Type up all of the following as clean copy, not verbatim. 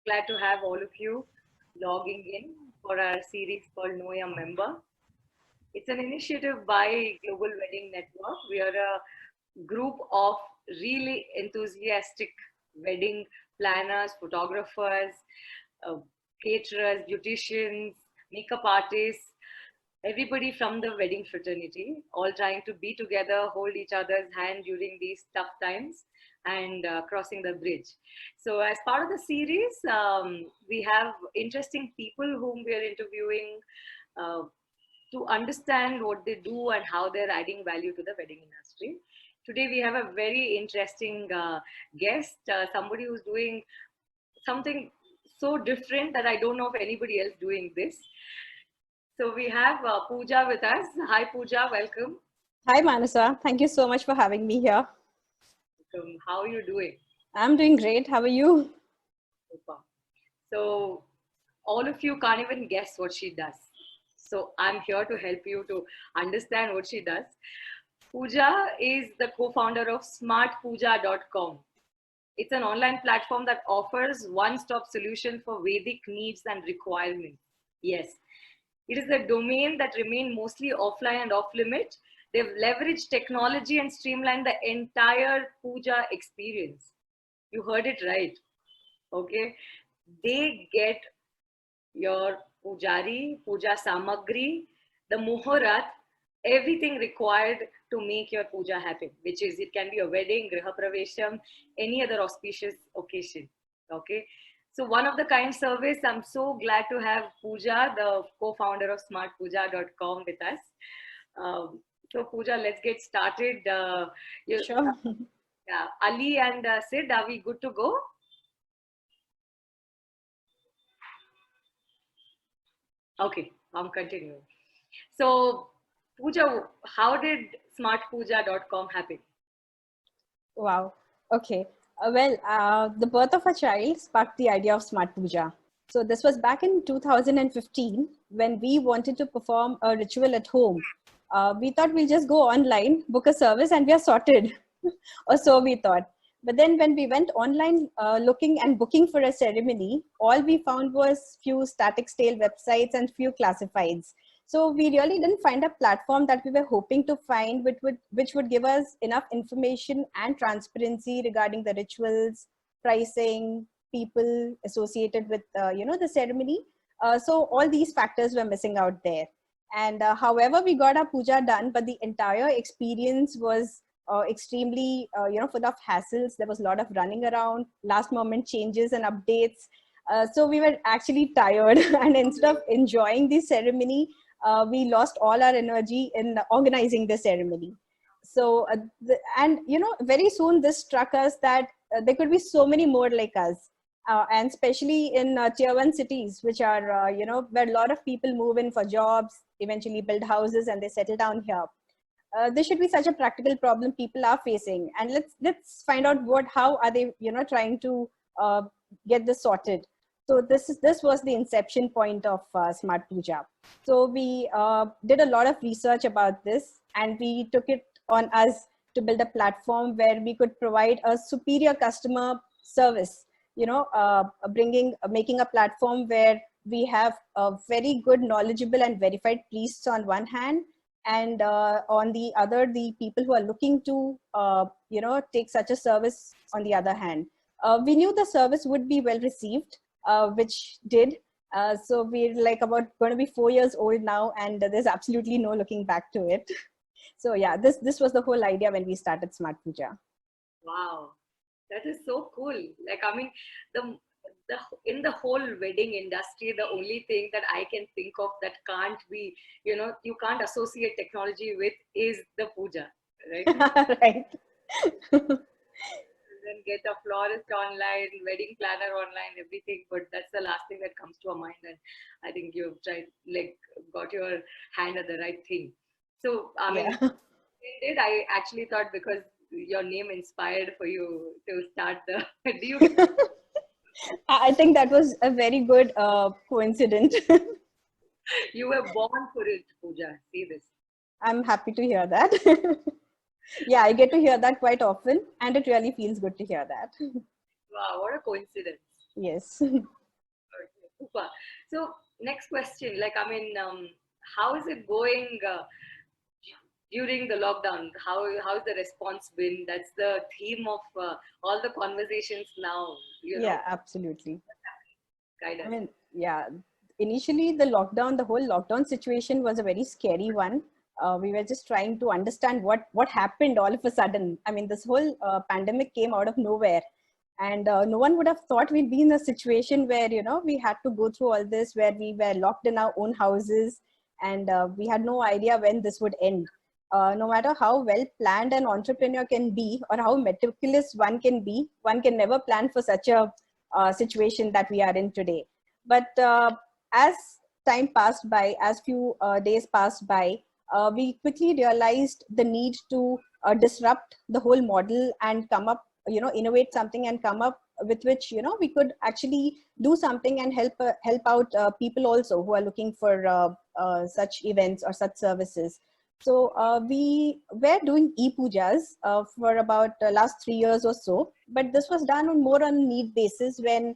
Glad to have all of you logging in for our series called Know Your Member. It's an initiative by Global Wedding Network. We are a group of really enthusiastic wedding planners, photographers, uh, caterers, beauticians, makeup artists, everybody from the wedding fraternity, all trying to be together, hold each other's hand during these tough times and crossing the bridge. So, as part of the series, we have interesting people whom we are interviewing uh, to understand what they do and how they're adding value to the wedding industry. Today, we have a very interesting guest, somebody who's doing something so different that I don't know of anybody else doing this. So we have Pooja with us. Hi, Pooja. Welcome. Hi, Manasa. Thank you so much for having me here. How are you doing? I'm doing great. How are you? Super. So all of you can't even guess what she does. So I'm here to help you to understand what she does. Pooja is the co-founder of smartpuja.com. It's an online platform that offers one-stop solution for Vedic needs and requirements. Yes, it is a domain that remained mostly offline and off-limit. They've leveraged technology and streamlined the entire puja experience. You heard it right. Okay. They get your pujari, puja samagri, the muhurat, everything required to make your puja happen, which is it can be a wedding, griha pravesham, any other auspicious occasion. Okay. So one of the kind service, I'm so glad to have Pooja, the co-founder of smartpuja.com with us. So Pooja, let's get started. Sure. Yeah, Ali and Sid, are we good to go? Okay, I'm continuing. So, Pooja, how did smartpuja.com happen? Wow. Okay. The birth of a child sparked the idea of Smart Puja. So this was back in 2015 when we wanted to perform a ritual at home. We thought we'll just go online, book a service, and we are sorted, or so we thought. But then when we went online looking and booking for a ceremony, all we found was few static stale websites and few classifieds. So we really didn't find a platform that we were hoping to find, which would give us enough information and transparency regarding the rituals, pricing, people associated with the ceremony. So all these factors were missing out there. And however, we got our puja done, but the entire experience was extremely full of hassles. There was a lot of running around, last moment changes and updates. So we were actually tired, and instead of enjoying the ceremony, we lost all our energy in organizing the ceremony. So very soon this struck us that there could be so many more like us, and especially in tier 1 cities, which are where a lot of people move in for jobs, eventually build houses, and they settle down here. This should be such a practical problem people are facing, and let's find out how are they trying to get this sorted. So this was the inception point of Smart Puja. So we did a lot of research about this, and we took it on us to build a platform where we could provide a superior customer service, making a platform where we have a very good, knowledgeable and verified priests on one hand, and on the other, the people who are looking to take such a service on the other hand. We knew the service would be well received, which did. So we're like about going to be 4 years old now, and there's absolutely no looking back to it. So yeah, this was the whole idea when we started Smart Puja. Wow, that is so cool. Like, I mean, the in the whole wedding industry, the only thing that I can think of that can't be, you can't associate technology with is the puja, right? Right. Then get a florist online, wedding planner online, everything. But that's the last thing that comes to our mind. And I think you've tried, like, got your hand at the right thing. So, I mean, Yeah. did I actually thought because your name inspired for you to start the, do you, I think that was a very good coincidence. you were born for it, Pooja. See this. I'm happy to hear that. Yeah, I get to hear that quite often, and it really feels good to hear that. Wow, what a coincidence. Yes. Okay, super. So next question, like how is it going during the lockdown? How's the response been? That's the theme of all the conversations now. You know, Yeah, absolutely. guide I us. mean, yeah, initially the whole lockdown situation was a very scary one. We were just trying to understand what happened all of a sudden. I mean, this whole pandemic came out of nowhere, and no one would have thought we'd be in a situation where we had to go through all this, where we were locked in our own houses, and we had no idea when this would end. No matter how well planned an entrepreneur can be or how meticulous one can be, one can never plan for such a situation that we are in today. But as time passed by, as few days passed by, we quickly realized the need to disrupt the whole model and come up, innovate something and come up with which we could actually do something and help out people also who are looking for such events or such services. So we were doing e-pujas for about last 3 years or so, but this was done on more on need basis when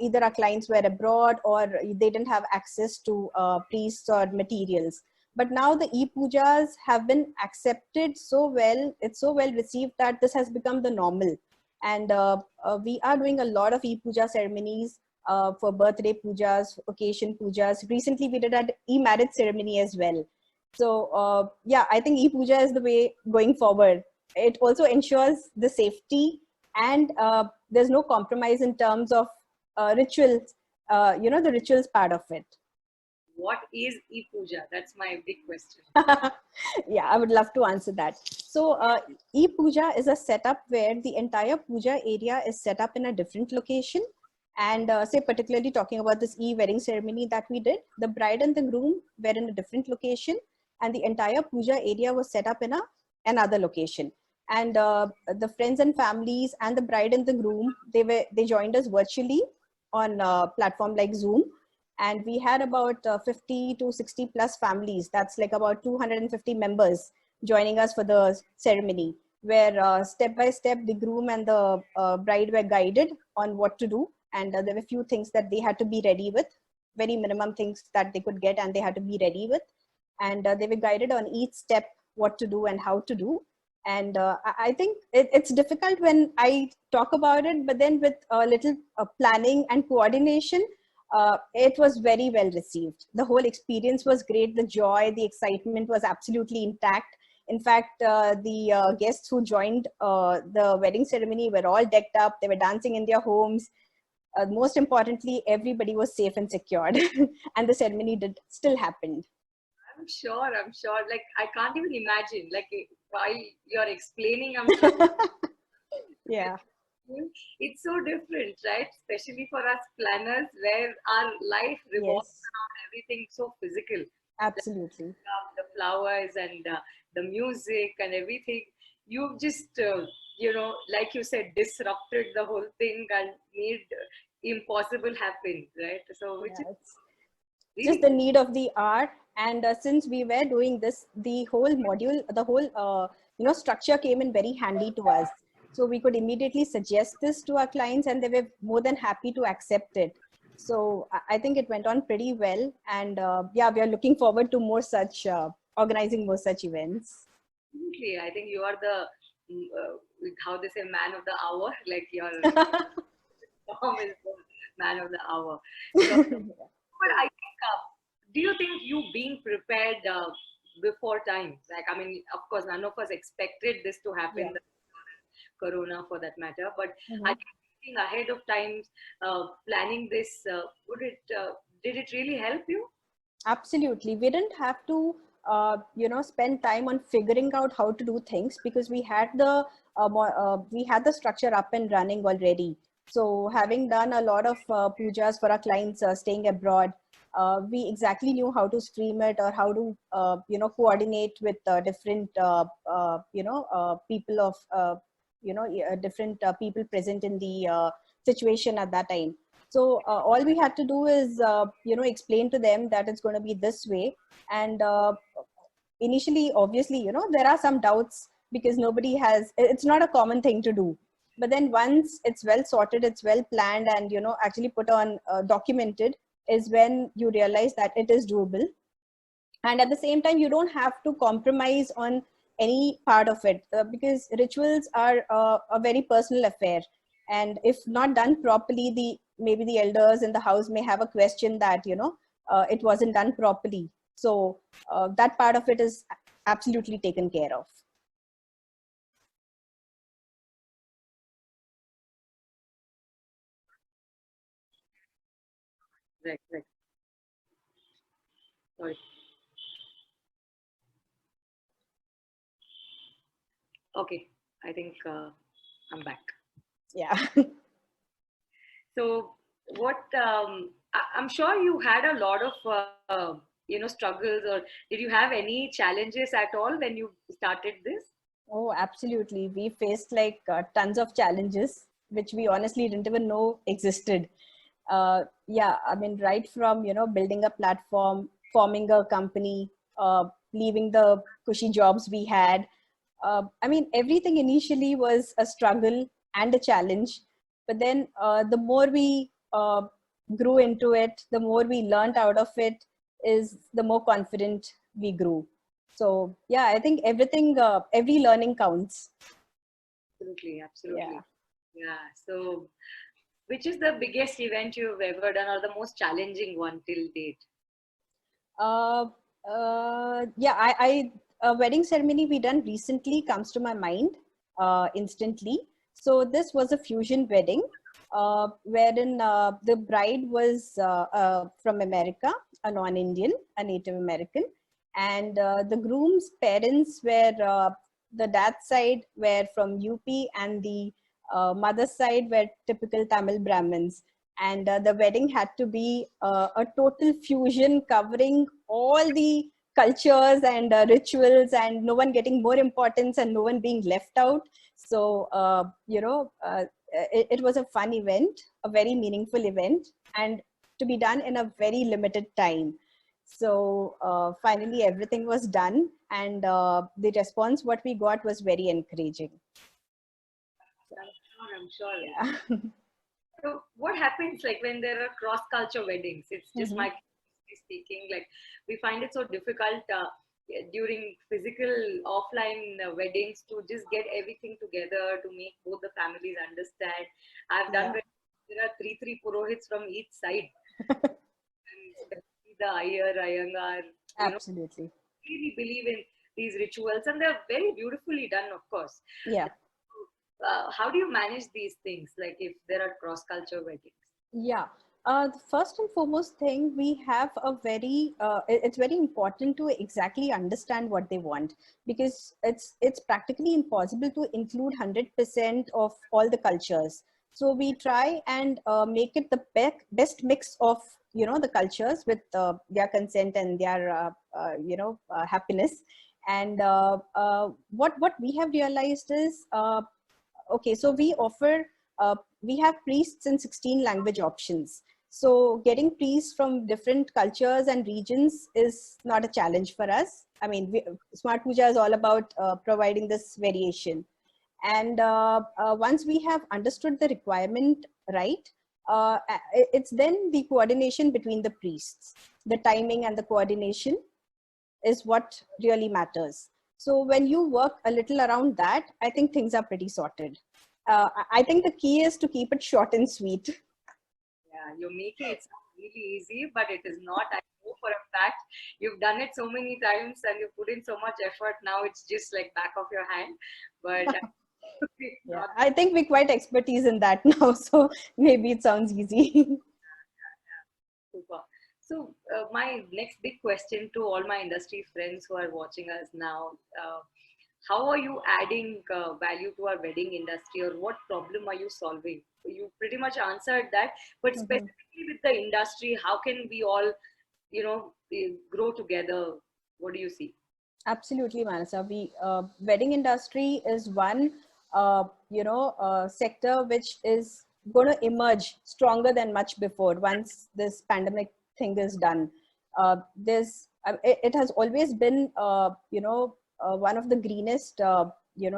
either our clients were abroad or they didn't have access to priests or materials. But now the e-pujas have been accepted so well, it's so well received that this has become the normal. And we are doing a lot of e-puja ceremonies for birthday pujas, occasion pujas. Recently, we did an e-marriage ceremony as well. So yeah, I think e-puja is the way going forward. It also ensures the safety, and there's no compromise in terms of rituals, the rituals part of it. What is e-puja? That's my big question. Yeah, I would love to answer that. So e-puja is a setup where the entire puja area is set up in a different location. And say particularly talking about this e-wedding ceremony that we did, the bride and the groom were in a different location, and the entire puja area was set up in another location. And the friends and families and the bride and the groom, they joined us virtually on a platform like Zoom, and we had about 50 to 60 plus families. That's like about 250 members joining us for the ceremony, where step by step the groom and the bride were guided on what to do, and there were few things that they had to be ready with, very minimum things that they could get and they had to be ready with, and they were guided on each step what to do and how to do. And I think it's difficult when I talk about it, but then with a little planning and coordination, it was very well received. The whole experience was great. The joy, the excitement was absolutely intact. In fact, the guests who joined the wedding ceremony were all decked up. They were dancing in their homes. Most importantly, everybody was safe and secured, and the ceremony did still happened. I'm sure. Like I can't even imagine. Like while you're explaining, I'm trying. Yeah. It's so different, right? Especially for us planners, where our life revolves Yes. around everything so physical. Absolutely. The flowers and the music and everything. You've just, like you said, disrupted the whole thing and made impossible happen, right? So, which is Yeah. It's just really the need of the hour. And since we were doing this, the whole module, the whole structure came in very handy to us. So we could immediately suggest this to our clients, and they were more than happy to accept it. So I think it went on pretty well, and yeah, we are looking forward to more such organizing more such events. absolutely. I think you are the, how they say, man of the hour. Like your Tom is the man of the hour. So, but I think, do you think you being prepared before time? Like, I mean, of course, none of us expected this to Yeah. happen, the Corona for that matter. But I Mhm. think thinking ahead of time, planning this, did it really help you? Absolutely. We didn't have to, spend time on figuring out how to do things, because we had the structure up and running already. So having done a lot of pujas for our clients staying abroad, we exactly knew how to stream it, or how to, coordinate with different, people of, different people present in the situation at that time. So all we had to do is explain to them that it's going to be this way. And initially, obviously, there are some doubts, because it's not a common thing to do. But then once it's well sorted, it's well planned, and actually put on, documented, is when you realize that it is doable. And at the same time, you don't have to compromise on any part of it, because rituals are a very personal affair, and if not done properly, maybe the elders in the house may have a question that it wasn't done properly. So that part of it is absolutely taken care of. Right, right. Sorry. Okay, I think I'm back. Yeah. So, what I'm sure you had a lot of struggles, or did you have any challenges at all when you started this? Oh, absolutely. We faced like tons of challenges, which we honestly didn't even know existed. Yeah, I mean, right from, building a platform, forming a company, leaving the cushy jobs we had. I mean, everything initially was a struggle and a challenge. But then the more we grew into it, the more we learned out of it, is the more confident we grew. So yeah, I think every learning counts. Absolutely, Yeah. absolutely. Yeah. So, which is the biggest event you've ever done, or the most challenging one till date? Uh, yeah, a wedding ceremony we done recently comes to my mind instantly. So this was a fusion wedding, wherein the bride was from America, a non-Indian, a Native American, and the groom's parents were, the dad's side were from UP, and the mother's side were typical Tamil Brahmins. And the wedding had to be a total fusion covering all the cultures and rituals, and no one getting more importance and no one being left out. So it was a fun event, a very meaningful event, and to be done in a very limited time. So finally everything was done, and the response what we got was very encouraging. I'm sure. Yeah. So, what happens like when there are cross-culture weddings? It's just Mhm. my speaking. Like we find it so difficult during physical offline weddings to just get everything together to make both the families understand. I've done Yeah, weddings, there are three purohits from each side, and especially the Iyer, Iyengar, absolutely. really believe in these rituals, and they're very beautifully done, of course. Yeah. How do you manage these things, like if there are cross-culture weddings? Yeah. The first and foremost thing, we have a very, it's very important to exactly understand what they want, because it's practically impossible to include 100% of all the cultures. So we try and make it the best mix of, the cultures with their consent and their, happiness. And what we have realized is, okay, so we have priests in 16 language options. So getting priests from different cultures and regions is not a challenge for us. I mean, Smart Puja is all about providing this variation. And once we have understood the requirement right, it's then the coordination between the priests, the timing and the coordination is what really matters. So when you work a little around that, I think things are pretty sorted. I think the key is to keep it short and sweet. Yeah, you're making it sound really easy, but it is not. I know for a fact you've done it so many times and you put in so much effort. Now it's just like back of your hand. But it's Yeah, not. I think we quite expertise in that now, so maybe it sounds easy. Super. So, my next big question to all my industry friends who are watching us now, how are you adding value to our wedding industry, or what problem are you solving? You pretty much answered that, but Mhm. specifically with the industry, how can we all, grow together? What do you see? Absolutely, Manasa. Wedding industry is one, sector which is going to emerge stronger than much before once this pandemic thing is done. It has always been, one of the greenest,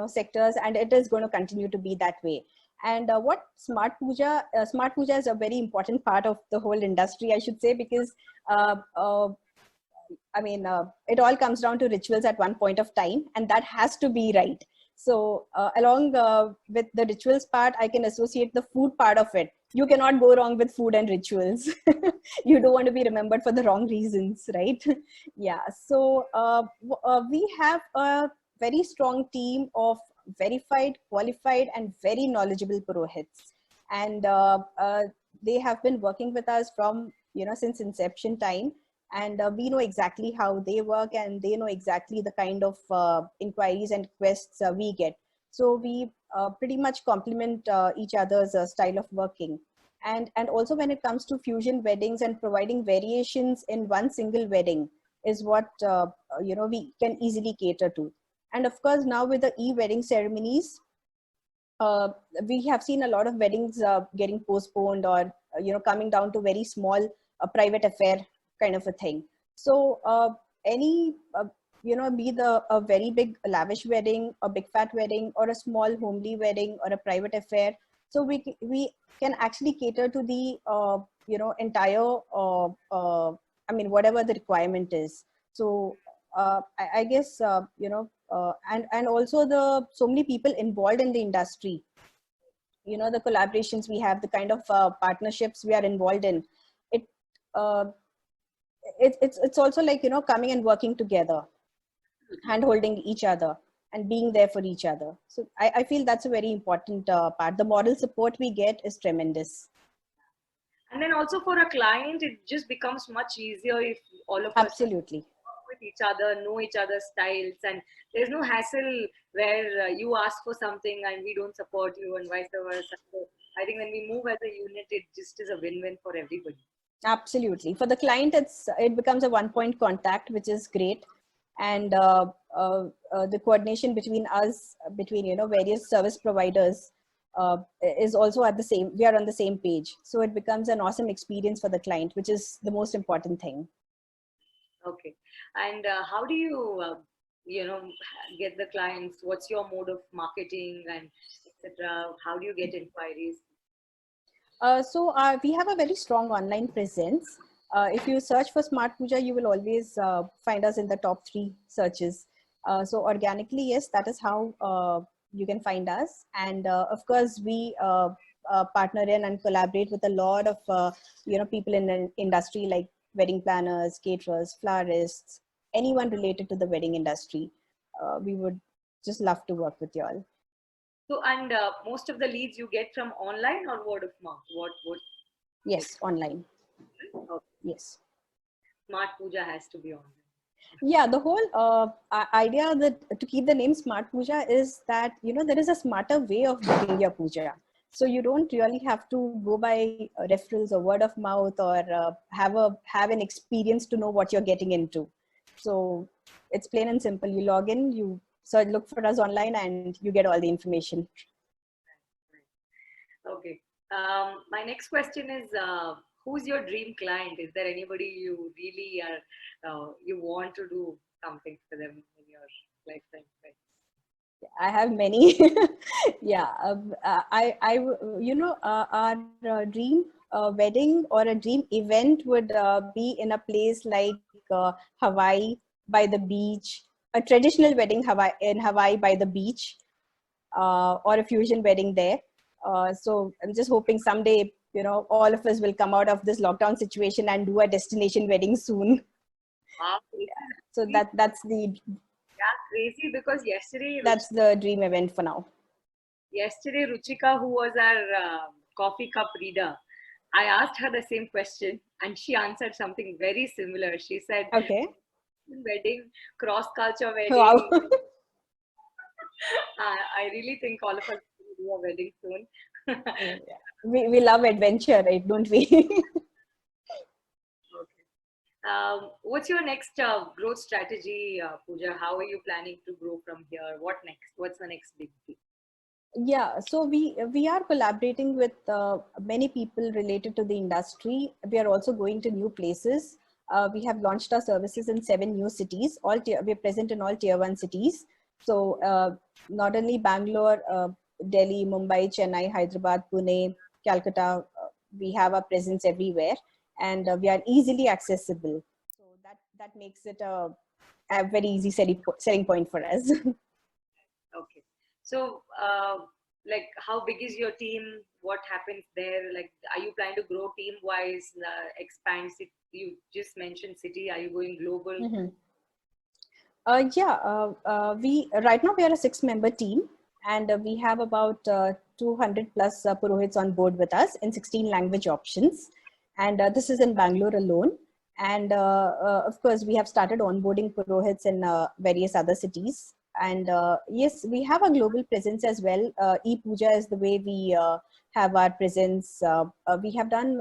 sectors, and it is going to continue to be that way. And what Smart Puja is a very important part of the whole industry, I should say, because it all comes down to rituals at one point of time, and that has to be right. So, along with the rituals part, I can associate the food part of it. You cannot go wrong with food and rituals. You don't want to be remembered for the wrong reasons, right? Yeah. So, we have a very strong team of verified, qualified, and very knowledgeable purohits, and they have been working with us from since inception time, and we know exactly how they work, and they know exactly the kind of inquiries and requests we get. So we pretty much complement each other's style of working. And also, when it comes to fusion weddings and providing variations in one single wedding is what we can easily cater to. And of course, now with the e-wedding ceremonies, uh, we have seen a lot of weddings getting postponed, or coming down to very small private affair kind of a thing. So any be the a very big lavish wedding, a big fat wedding, or a small homely wedding, or a private affair, so we can actually cater to the entire whatever the requirement is. So I guess and also the so many people involved in the industry, the collaborations we have, the kind of partnerships we are involved in, it uh, it's also like coming and working together, hand holding each other, and being there for each other. So I feel that's a very important part. The moral support we get is tremendous. And then also for a client, it just becomes much easier if all of us Absolutely. work with each other, know each other's styles, and there's no hassle where you ask for something and we don't support you, and vice versa. So I think when we move as a unit, it just is a win-win for everybody. Absolutely. For the client, it becomes a one-point contact, which is great. And the coordination between us, between various service providers, is also at the same. We are on the same page, so it becomes an awesome experience for the client, which is the most important thing. Okay. And how do you, get the clients? What's your mode of marketing and etc.? How do you get inquiries? So we have a very strong online presence. If you search for Smart Puja, you will always find us in the top 3 searches. So organically, yes, that is how you can find us. And of course, we partner in and collaborate with a lot of people in the industry, like wedding planners, caterers, florists, anyone related to the wedding industry. We would just love to work with you all. So, and most of the leads you get from online or word of mouth? What? Like, Yes, online. okay. Yes. Smart Puja has to be online. Yeah, the whole idea that to keep the name Smart Puja is that there is a smarter way of doing your puja. So you don't really have to go by referrals or word of mouth, or have an experience to know what you're getting into. So it's plain and simple. You log in, you look for us online, and you get all the information. Okay. My next question is, who's your dream client? Is there anybody you really are, you want to do something for them in your lifetime? Right? I have many. Yeah, our dream wedding or a dream event would be in a place like Hawaii by the beach, a traditional wedding in Hawaii by the beach, or a fusion wedding there. So I'm just hoping someday, all of us will come out of this lockdown situation and do a destination wedding soon. Wow, So yeah, crazy because yesterday, that's the dream event for now. yesterday Ruchika, who was our coffee cup reader, I asked her the same question and she answered something very similar. She said, Okay. wedding, cross culture Wow. wedding. I really think all of us will do a wedding soon. We love adventure, right? Don't we? Okay. What's your next growth strategy, Pooja? How are you planning to grow from here? What next? What's the next big thing? Yeah, so we are collaborating with many people related to the industry. We are also going to new places. We have launched our services in 7 new cities. We're present in all tier 1 cities. So not only Bangalore, Delhi, Mumbai, Chennai, Hyderabad, Pune, Calcutta. We have a presence everywhere, and we are easily accessible. So that makes it a very easy selling point for us. Okay. So, like, how big is your team? What happens there? Like, are you planning to grow team wise, expand? You just mentioned city. Are you going global? Mhm. We right now we are a 6-member team, and we have about 200 plus Purohits on board with us in 16 language options, and this is in Bangalore alone. And of course, we have started onboarding Purohits in various other cities. And yes, we have a global presence as well. Puja is the way we have our presence. We have done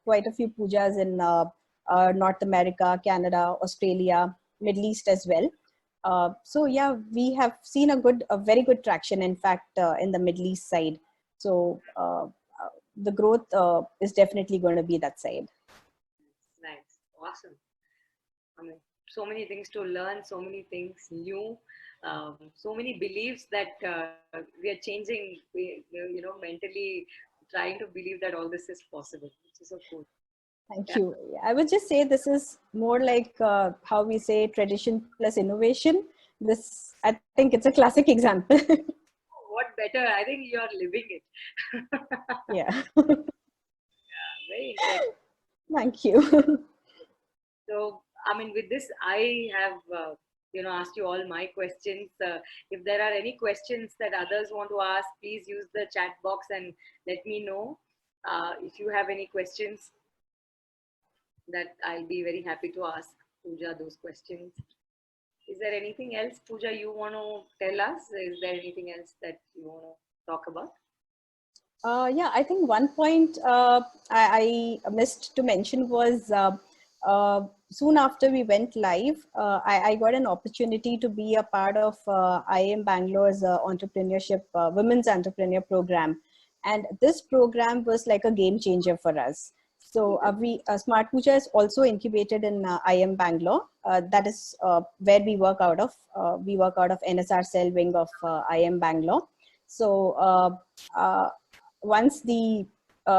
quite a few pujas in North America, Canada, Australia, Middle East as well. So yeah, we have seen a very good traction. In fact, in the Middle East side. So the growth is definitely going to be that side. Nice, awesome. I mean, so many things to learn, so many things new, so many beliefs that we are changing. Mentally trying to believe that all this is possible, which is so cool. Thank Yeah. you. I would just say this is more like how we say tradition plus innovation. This, I think, it's a classic example. What better? I think you are living it. Yeah. Very interesting. Thank you. So, I mean, with this, I have, asked you all my questions. If there are any questions that others want to ask, please use the chat box and let me know. If you have any questions, that I'll be very happy to ask Pooja those questions. Is there anything else, Pooja, you want to tell us? Is there anything else that you want to talk about? Yeah, I think one point I missed to mention was soon after we went live, I got an opportunity to be a part of IIM Bangalore's entrepreneurship, women's entrepreneur program. And this program was like a game changer for us. So Smart Puja is also incubated in IIM Bangalore. That is where we work out of. We work out of NSR cell wing of IIM Bangalore. So once the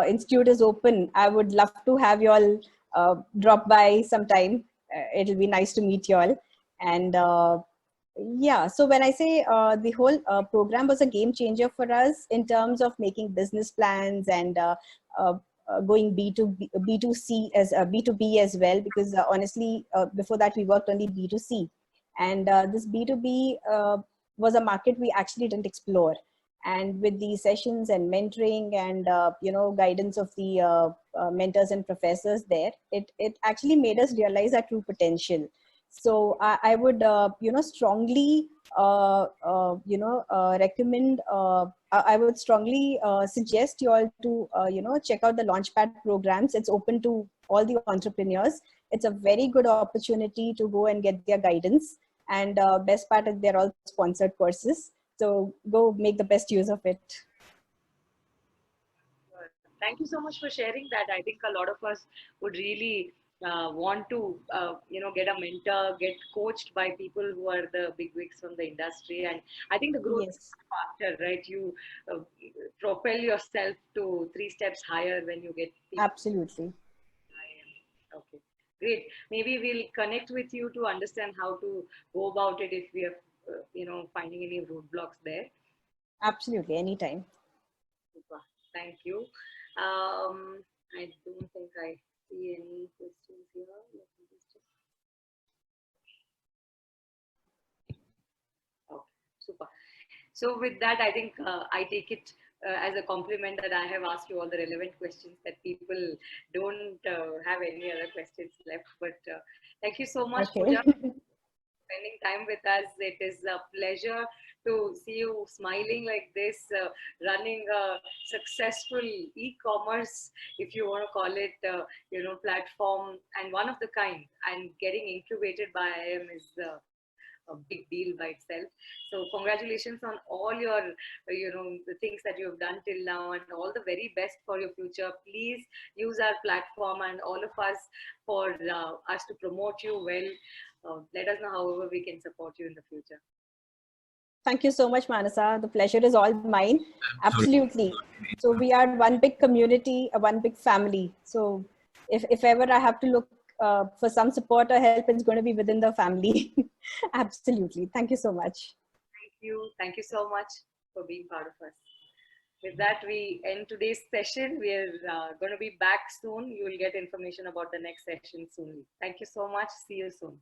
institute is open, I would love to have you all drop by sometime. It'll be nice to meet you all. And yeah, so when I say the whole program was a game changer for us in terms of making business plans and uh, going B2B, B2C as B2B as well, because honestly, before that we worked only B2C. And this B2B was a market we actually didn't explore. And with the sessions and mentoring and guidance of the mentors and professors there, it actually made us realize our true potential. So I would strongly recommend. I would strongly suggest you all to check out the Launchpad programs. It's open to all the entrepreneurs. It's a very good opportunity to go and get their guidance. And best part is they're all sponsored courses. So go make the best use of it. Thank you so much for sharing that. I think a lot of us would really want to, get a mentor, get coached by people who are the big wigs from the industry. And I think the growth is Yes, faster, right? You uh, propel yourself to 3 steps higher when you get people. absolutely. Okay, great. Maybe we'll connect with you to understand how to go about it if we are, finding any roadblocks there. Absolutely. Anytime. Super. Thank you. I don't think I see any questions here. Let me just check. Okay, super. So with that, I think I take it as a compliment that I have asked you all the relevant questions that people don't have any other questions left. But thank you so much, Okay. Pooja, spending time with us. It is a pleasure to see you smiling like this, running a successful e-commerce, if you want to call it, platform, and one of the kind, and getting incubated by IIM is a big deal by itself. So congratulations on all your, the things that you have done till now, and all the very best for your future. Please use our platform and all of us for us to promote you well. Let us know however we can support you in the future. Thank you so much, Manasa. The pleasure is all mine. Absolutely. Absolutely. So we are one big community, one big family. So if ever I have to look for some support or help, it's going to be within the family. Absolutely. Thank you so much. Thank you. Thank you so much for being part of us. With that, we end today's session. We're going to be back soon. You will get information about the next session soon. Thank you so much. See you soon.